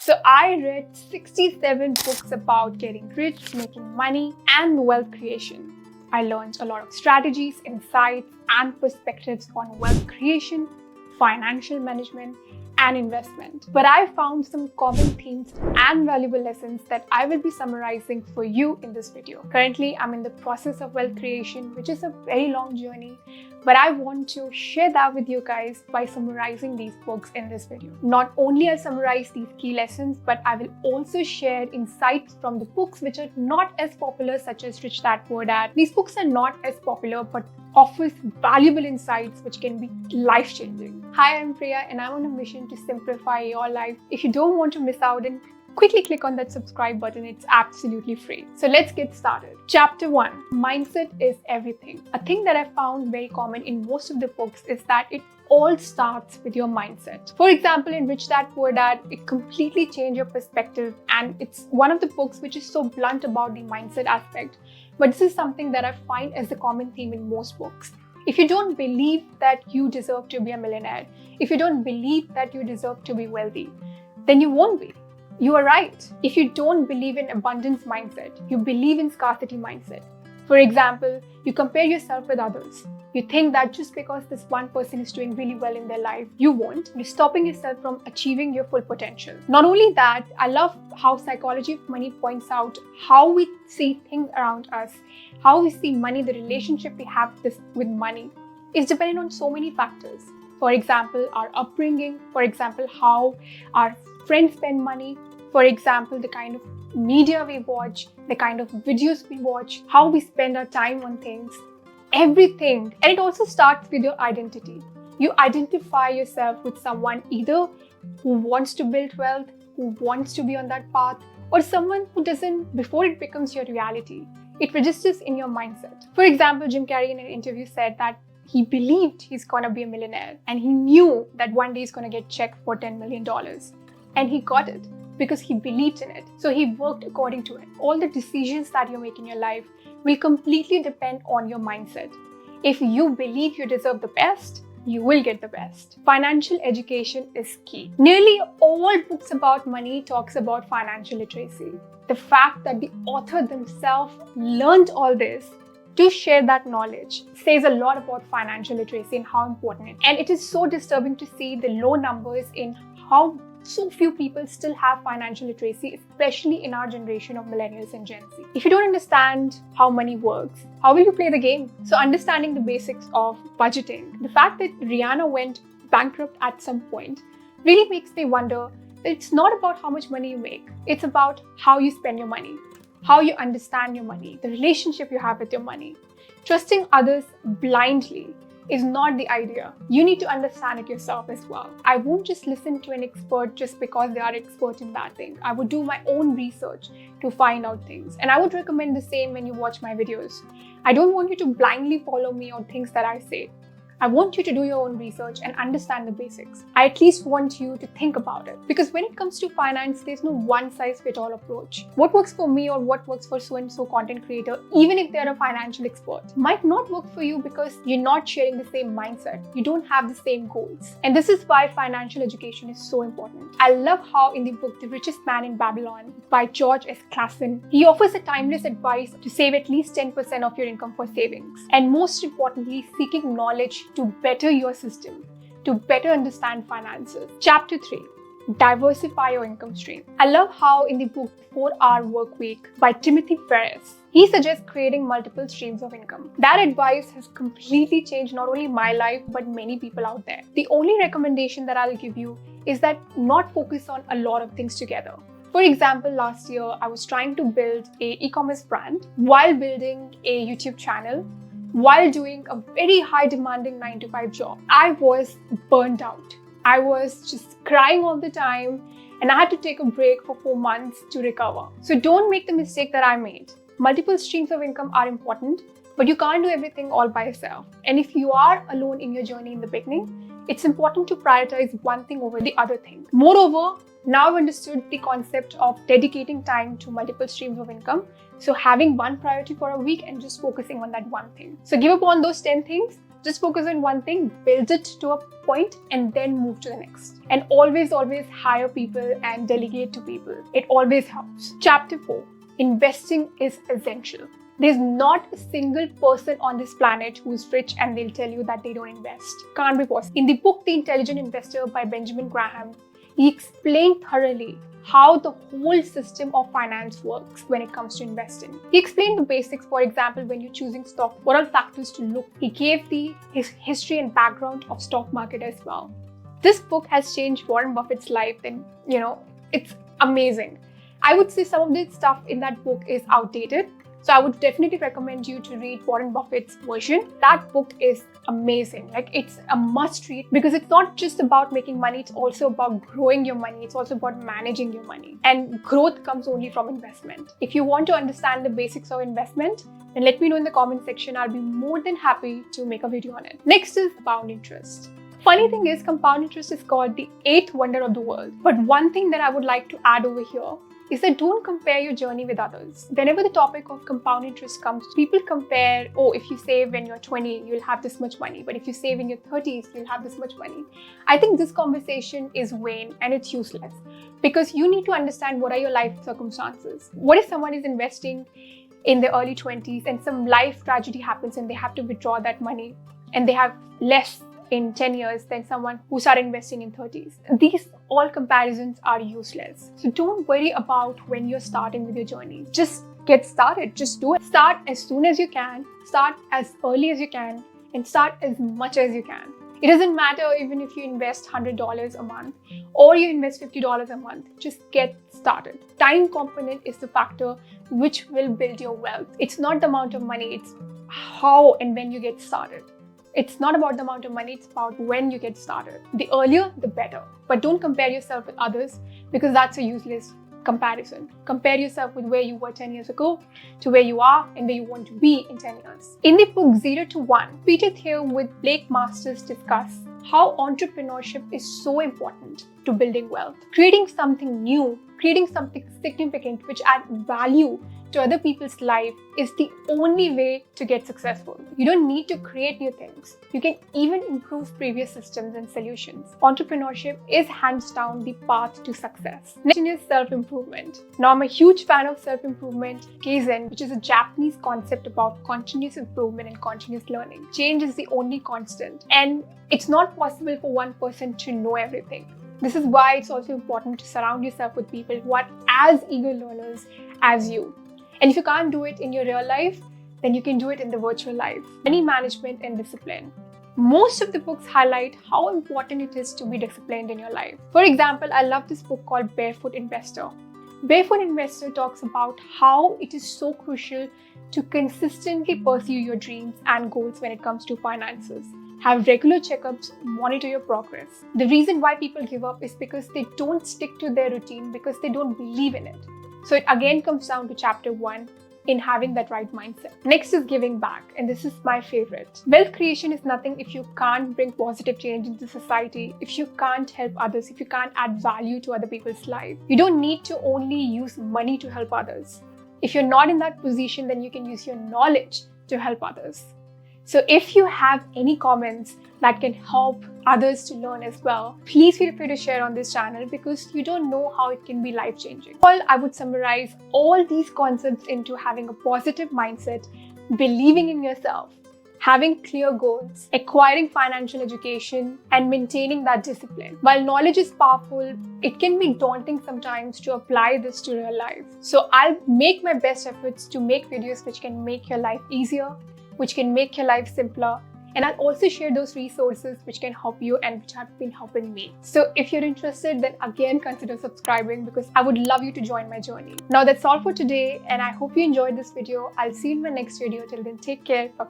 So I read 67 books about getting rich, making money, and wealth creation. I learned a lot of strategies, insights, and perspectives on wealth creation, financial management, and investment. But I found some common themes and valuable lessons that I will be summarizing for you in this video. Currently, I'm in the process of wealth creation, which is a very long journey, but I want to share that with you guys by summarizing these books in this video. Not only I'll summarize these key lessons, but I will also share insights from the books which are not as popular, such as Rich Dad Poor Dad. These books are not as popular, but offers valuable insights which can be life-changing. Hi, I'm Priya and I'm on a mission to simplify your life. If you don't want to miss out, then quickly click on that subscribe button. It's absolutely free. So let's get started. Chapter 1. Mindset is everything. A thing that I found very common in most of the books is that it all starts with your mindset. For example, in Rich Dad Poor Dad, it completely changed your perspective, and it's one of the books which is so blunt about the mindset aspect. But this is something that I find as a common theme in most books. If you don't believe that you deserve to be a millionaire, if you don't believe that you deserve to be wealthy, then you won't be. You are right. If you don't believe in abundance mindset, you believe in scarcity mindset. For example, you compare yourself with others. You think that just because this one person is doing really well in their life, you won't. You're stopping yourself from achieving your full potential. Not only that, I love how Psychology of Money points out how we see things around us, how we see money, the relationship we have with money is dependent on so many factors. For example, our upbringing, for example, how our friends spend money, for example, the kind of media we watch, the kind of videos we watch, how we spend our time on things, everything. And it also starts with your identity. You identify yourself with someone either who wants to build wealth, who wants to be on that path, or someone who doesn't before it becomes your reality. It registers in your mindset. For example, Jim Carrey in an interview said that he believed he's gonna be a millionaire and he knew that one day he's gonna get checked for $10 million. And he got it because he believed in it. So he worked according to it. All the decisions that you make in your life will completely depend on your mindset. If you believe you deserve the best, you will get the best. Financial education is key. Nearly all books about money talks about financial literacy. The fact that the author themselves learned all this to share that knowledge says a lot about financial literacy and how important it is. And it is so disturbing to see the low numbers in how so few people still have financial literacy, especially in our generation of millennials and Gen Z. If you don't understand how money works, how will you play the game? So understanding the basics of budgeting, the fact that Rihanna went bankrupt at some point really makes me wonder that it's not about how much money you make. It's about how you spend your money, how you understand your money, the relationship you have with your money. Trusting others blindly is not the idea. You need to understand it yourself as well. I won't just listen to an expert just because they are expert in that thing. I would do my own research to find out things. And I would recommend the same when you watch my videos. I don't want you to blindly follow me on things that I say. I want you to do your own research and understand the basics. I at least want you to think about it. Because when it comes to finance, there's no one-size-fits-all approach. What works for me or what works for so-and-so content creator, even if they're a financial expert, might not work for you because you're not sharing the same mindset. You don't have the same goals. And this is why financial education is so important. I love how in the book, The Richest Man in Babylon by George S. Clason, he offers a timeless advice to save at least 10% of your income for savings. And most importantly, seeking knowledge to better your system, to better understand finances. Chapter 3. Diversify your income stream. I love how in the book 4-Hour Work Week by Timothy Ferriss, he suggests creating multiple streams of income. That advice has completely changed not only my life, but many people out there. The only recommendation that I'll give you is that not focus on a lot of things together. For example, last year, I was trying to build an e-commerce brand while building a YouTube channel, while doing a very high demanding 9-to-5 job. I was burned out. I was just crying all the time and I had to take a break for 4 months to recover. So don't make the mistake that I made. Multiple streams of income are important, but you can't do everything all by yourself. And if you are alone in your journey in the beginning, it's important to prioritize one thing over the other thing. Moreover, now I've understood the concept of dedicating time to multiple streams of income. So having one priority for a week and just focusing on that one thing. So give up on those 10 things Just focus on one thing, build it to a point, and then move to the next. And always hire people and delegate to people. It always helps. Chapter 4, investing is essential. There's not a single person on this planet who's rich and they'll tell you that they don't invest. Can't be possible. In the book, The Intelligent Investor by Benjamin Graham, he explained thoroughly how the whole system of finance works when it comes to investing. He explained the basics. For example, when you're choosing stock, what are factors to look. He gave his history and background of stock market as well. This book has changed Warren Buffett's life, and it's amazing. I would say some of the stuff in that book is outdated. So I would definitely recommend you to read Warren Buffett's version. That book is amazing. Like, it's a must read because it's not just about making money. It's also about growing your money. It's also about managing your money. And growth comes only from investment. If you want to understand the basics of investment, then let me know in the comment section. I'll be more than happy to make a video on it. Next is compound interest. Funny thing is, compound interest is called the 8th wonder of the world. But one thing that I would like to add over here is that don't compare your journey with others. Whenever the topic of compound interest comes, people compare, oh, if you save when you're 20, you'll have this much money. But if you save in your 30s, you'll have this much money. I think this conversation is vain and it's useless because you need to understand what are your life circumstances. What if someone is investing in the early 20s and some life tragedy happens and they have to withdraw that money and they have less in 10 years than someone who started investing in 30s. These all comparisons are useless. So don't worry about when you're starting with your journey. Just get started. Just do it. Start as soon as you can. Start as early as you can. And start as much as you can. It doesn't matter even if you invest $100 a month or you invest $50 a month. Just get started. Time component is the factor which will build your wealth. It's not the amount of money. It's how and when you get started. It's not about the amount of money, it's about when you get started. The earlier, the better. But don't compare yourself with others because that's a useless comparison. Compare yourself with where you were 10 years ago to where you are and where you want to be in 10 years. In the book 0 to 1, Peter Thiel with Blake Masters discuss how entrepreneurship is so important to building wealth. Creating something new, creating something significant which adds value to other people's life is the only way to get successful. You don't need to create new things. You can even improve previous systems and solutions. Entrepreneurship is hands down the path to success. Next is self-improvement. Now, I'm a huge fan of self-improvement, Kaizen, which is a Japanese concept about continuous improvement and continuous learning. Change is the only constant, and it's not possible for one person to know everything. This is why it's also important to surround yourself with people who are as eager learners as you. And if you can't do it in your real life, then you can do it in the virtual life. Money management and discipline. Most of the books highlight how important it is to be disciplined in your life. For example, I love this book called Barefoot Investor. Barefoot Investor talks about how it is so crucial to consistently pursue your dreams and goals when it comes to finances. Have regular checkups, monitor your progress. The reason why people give up is because they don't stick to their routine because they don't believe in it. So it again comes down to chapter 1 in having that right mindset. Next is giving back, and this is my favorite. Wealth creation is nothing if you can't bring positive change into society, if you can't help others, if you can't add value to other people's lives. You don't need to only use money to help others. If you're not in that position, then you can use your knowledge to help others. So if you have any comments that can help others to learn as well, please feel free to share on this channel because you don't know how it can be life-changing. Well, I would summarize all these concepts into having a positive mindset, believing in yourself, having clear goals, acquiring financial education, and maintaining that discipline. While knowledge is powerful, it can be daunting sometimes to apply this to real life. So I'll make my best efforts to make videos which can make your life easier, which can make your life simpler. And I'll also share those resources which can help you and which have been helping me. So if you're interested, then again consider subscribing because I would love you to join my journey. Now that's all for today, and I hope you enjoyed this video. I'll see you in my next video. Till then, take care. Bye.